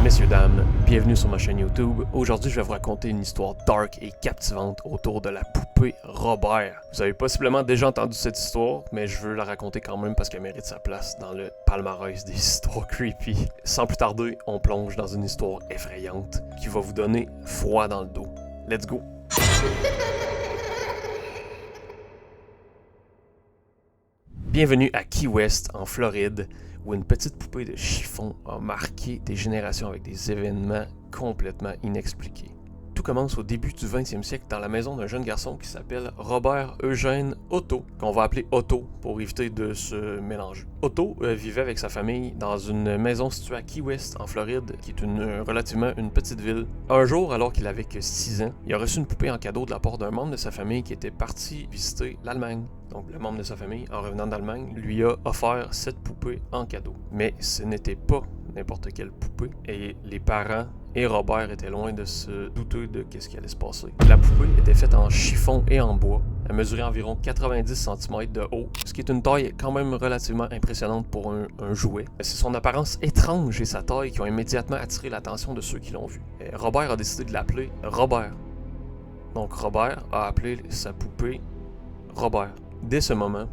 Messieurs, dames, bienvenue sur ma chaîne YouTube. Aujourd'hui, je vais vous raconter une histoire dark et captivante autour de la poupée Robert. Vous avez possiblement déjà entendu cette histoire, mais je veux la raconter quand même parce qu'elle mérite sa place dans le palmarès des histoires creepy. Sans plus tarder, on plonge dans une histoire effrayante qui va vous donner froid dans le dos. Let's go! Bienvenue à Key West, en Floride, où une petite poupée de chiffon a marqué des générations avec des événements complètement inexpliqués. Tout commence au début du 20e siècle dans la maison d'un jeune garçon qui s'appelle Robert Eugène Otto, qu'on va appeler Otto pour éviter de se mélanger. Otto vivait avec sa famille dans une maison située à Key West, en Floride, qui est relativement une petite ville. Un jour, alors qu'il avait que 6 ans, il a reçu une poupée en cadeau de la part d'un membre de sa famille qui était parti visiter l'Allemagne. Donc le membre de sa famille, en revenant d'Allemagne, lui a offert cette poupée en cadeau. Mais ce n'était pas n'importe quelle poupée, et les parents et Robert étaient loin de se douter de ce qui allait se passer. La poupée était faite en chiffon et en bois. Elle mesurait environ 90 cm de haut, ce qui est une taille quand même relativement impressionnante pour un jouet. C'est son apparence étrange et sa taille qui ont immédiatement attiré l'attention de ceux qui l'ont vu. Et Robert a décidé de l'appeler Robert. Donc Robert a appelé sa poupée Robert. Dès ce moment,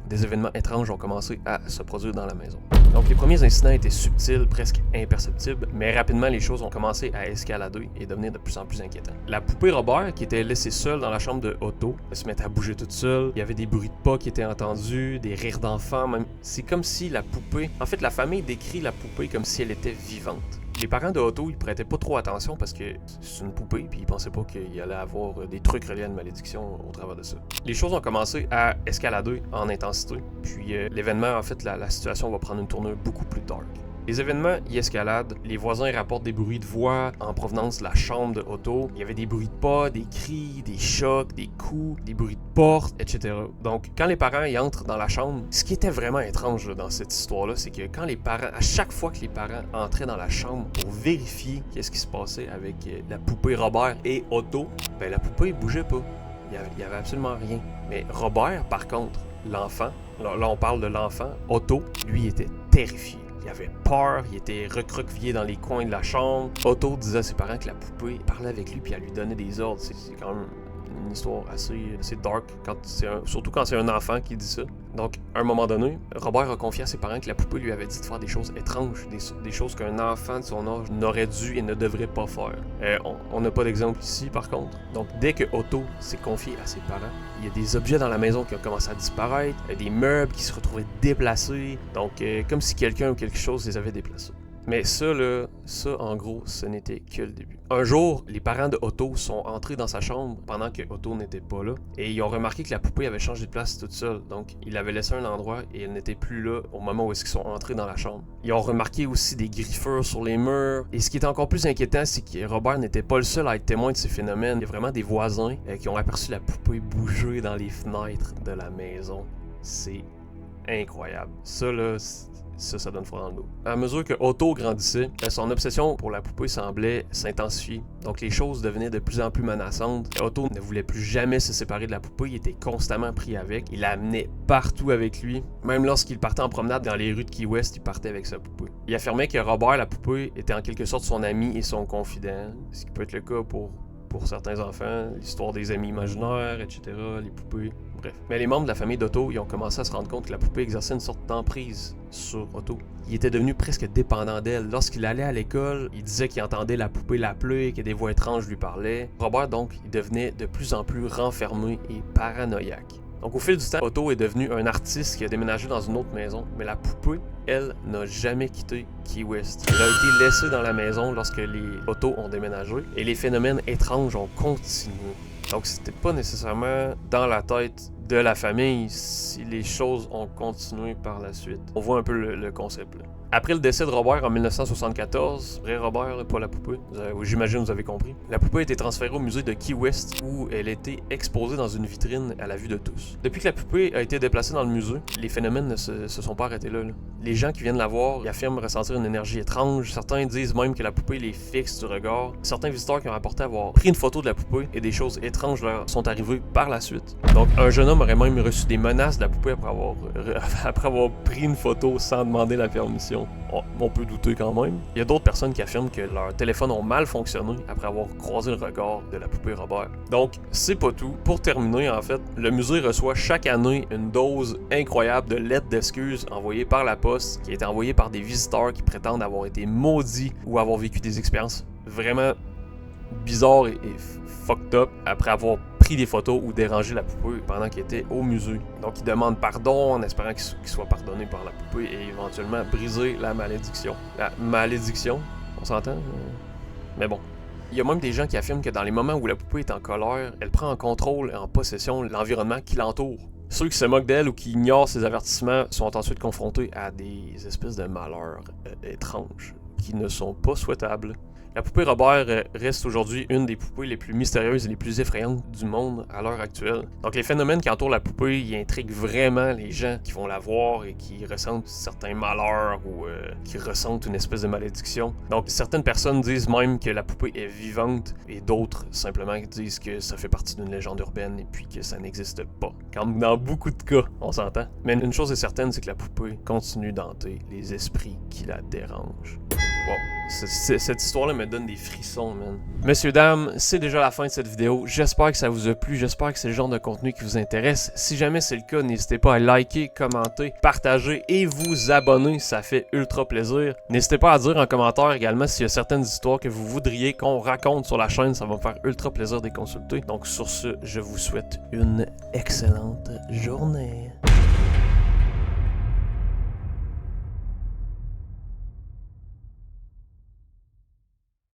des événements étranges ont commencé à se produire dans la maison. Donc les premiers incidents étaient subtils, presque imperceptibles, mais rapidement les choses ont commencé à escalader et devenir de plus en plus inquiétantes. La poupée Robert, qui était laissée seule dans la chambre de Otto, se mettait à bouger toute seule, il y avait des bruits de pas qui étaient entendus, des rires d'enfants même. C'est comme si la poupée... En fait, la famille décrit la poupée comme si elle était vivante. Les parents de Otto, ils prêtaient pas trop attention parce que c'est une poupée, puis ils pensaient pas qu'il allait avoir des trucs reliés à une malédiction au travers de ça. Les choses ont commencé à escalader en intensité, puis l'événement, en fait, la situation va prendre une tournure beaucoup plus dark. Les événements y escaladent, les voisins rapportent des bruits de voix en provenance de la chambre de Otto. Il y avait des bruits de pas, des cris, des chocs, des coups, des bruits de porte, etc. Donc, quand les parents y entrent dans la chambre, ce qui était vraiment étrange là, dans cette histoire-là, c'est que quand les parents, à chaque fois que les parents entraient dans la chambre pour vérifier qu'est-ce qui se passait avec la poupée Robert et Otto, ben la poupée bougeait pas. Il y avait absolument rien. Mais Robert, par contre, l'enfant, là on parle de l'enfant, Otto, lui était terrifié. Il avait peur, il était recroquevillé dans les coins de la chambre. Otto disait à ses parents que la poupée parlait avec lui puis elle lui donnait des ordres. C'est quand même une histoire assez dark, surtout quand c'est un enfant qui dit ça. Donc, à un moment donné, Robert a confié à ses parents que la poupée lui avait dit de faire des choses étranges, des choses qu'un enfant de son âge n'aurait dû et ne devrait pas faire. On n'a pas d'exemple ici, par contre. Donc, dès que Otto s'est confié à ses parents, il y a des objets dans la maison qui ont commencé à disparaître, des meubles qui se retrouvaient déplacés, donc comme si quelqu'un ou quelque chose les avait déplacés. Mais ça, en gros, ce n'était que le début. Un jour, les parents de Otto sont entrés dans sa chambre pendant que Otto n'était pas là, et ils ont remarqué que la poupée avait changé de place toute seule. Donc, ils l'avaient laissée à un endroit et elle n'était plus là au moment où ils sont entrés dans la chambre. Ils ont remarqué aussi des griffures sur les murs, et ce qui est encore plus inquiétant, c'est que Robert n'était pas le seul à être témoin de ces phénomènes. Il y a vraiment des voisins qui ont aperçu la poupée bouger dans les fenêtres de la maison. C'est incroyable. Ça donne froid dans le dos. À mesure que Otto grandissait, son obsession pour la poupée semblait s'intensifier. Donc les choses devenaient de plus en plus menaçantes. Otto ne voulait plus jamais se séparer de la poupée, il était constamment pris avec. Il la amenait partout avec lui. Même lorsqu'il partait en promenade dans les rues de Key West, il partait avec sa poupée. Il affirmait que Robert, la poupée, était en quelque sorte son ami et son confident, ce qui peut être le cas pour certains enfants, l'histoire des amis imaginaires, etc., les poupées, bref. Mais les membres de la famille d'Otto, ils ont commencé à se rendre compte que la poupée exerçait une sorte d'emprise sur Otto. Il était devenu presque dépendant d'elle. Lorsqu'il allait à l'école, il disait qu'il entendait la poupée l'appeler, que des voix étranges lui parlaient. Robert, donc, il devenait de plus en plus renfermé et paranoïaque. Donc au fil du temps, Otto est devenu un artiste qui a déménagé dans une autre maison, mais la poupée, elle, n'a jamais quitté Key West. Elle a été laissée dans la maison lorsque les Otto ont déménagé, et les phénomènes étranges ont continué. Donc c'était pas nécessairement dans la tête de la famille si les choses ont continué par la suite. On voit un peu le concept là. Après le décès de Robert en 1974, vrai Robert, pas la poupée, j'imagine vous avez compris, la poupée a été transférée au musée de Key West où elle était exposée dans une vitrine à la vue de tous. Depuis que la poupée a été déplacée dans le musée, les phénomènes ne se sont pas arrêtés là. Les gens qui viennent la voir ils affirment ressentir une énergie étrange, certains disent même que la poupée les fixe du regard. Certains visiteurs qui ont rapporté avoir pris une photo de la poupée et des choses étranges leur sont arrivées par la suite. Donc un jeune homme homme aurait même reçu des menaces de la poupée après avoir pris une photo sans demander la permission. On peut douter quand même. Il y a d'autres personnes qui affirment que leurs téléphones ont mal fonctionné après avoir croisé le regard de la poupée Robert. Donc, c'est pas tout. Pour terminer, en fait, le musée reçoit chaque année une dose incroyable de lettres d'excuses envoyées par la poste, qui est envoyée par des visiteurs qui prétendent avoir été maudits ou avoir vécu des expériences vraiment bizarres et fucked up après avoir pris des photos ou dérangé la poupée pendant qu'il était au musée. Donc, il demande pardon en espérant qu'il soit pardonné par la poupée et éventuellement briser la malédiction. La malédiction, on s'entend? Mais bon. Il y a même des gens qui affirment que dans les moments où la poupée est en colère, elle prend en contrôle et en possession l'environnement qui l'entoure. Ceux qui se moquent d'elle ou qui ignorent ses avertissements sont ensuite confrontés à des espèces de malheurs étranges qui ne sont pas souhaitables. La poupée Robert reste aujourd'hui une des poupées les plus mystérieuses et les plus effrayantes du monde à l'heure actuelle. Donc les phénomènes qui entourent la poupée y intriguent vraiment les gens qui vont la voir et qui ressentent certains malheurs ou qui ressentent une espèce de malédiction. Donc certaines personnes disent même que la poupée est vivante et d'autres simplement disent que ça fait partie d'une légende urbaine et puis que ça n'existe pas. Comme dans beaucoup de cas, on s'entend. Mais une chose est certaine, c'est que la poupée continue d'hanter les esprits qui la dérangent. Wow. Cette histoire-là me donne des frissons, man. Messieurs, dames, c'est déjà la fin de cette vidéo. J'espère que ça vous a plu. J'espère que c'est le genre de contenu qui vous intéresse. Si jamais c'est le cas, n'hésitez pas à liker, commenter, partager et vous abonner. Ça fait ultra plaisir. N'hésitez pas à dire en commentaire également s'il y a certaines histoires que vous voudriez qu'on raconte sur la chaîne. Ça va me faire ultra plaisir de les consulter. Donc sur ce, je vous souhaite une excellente journée.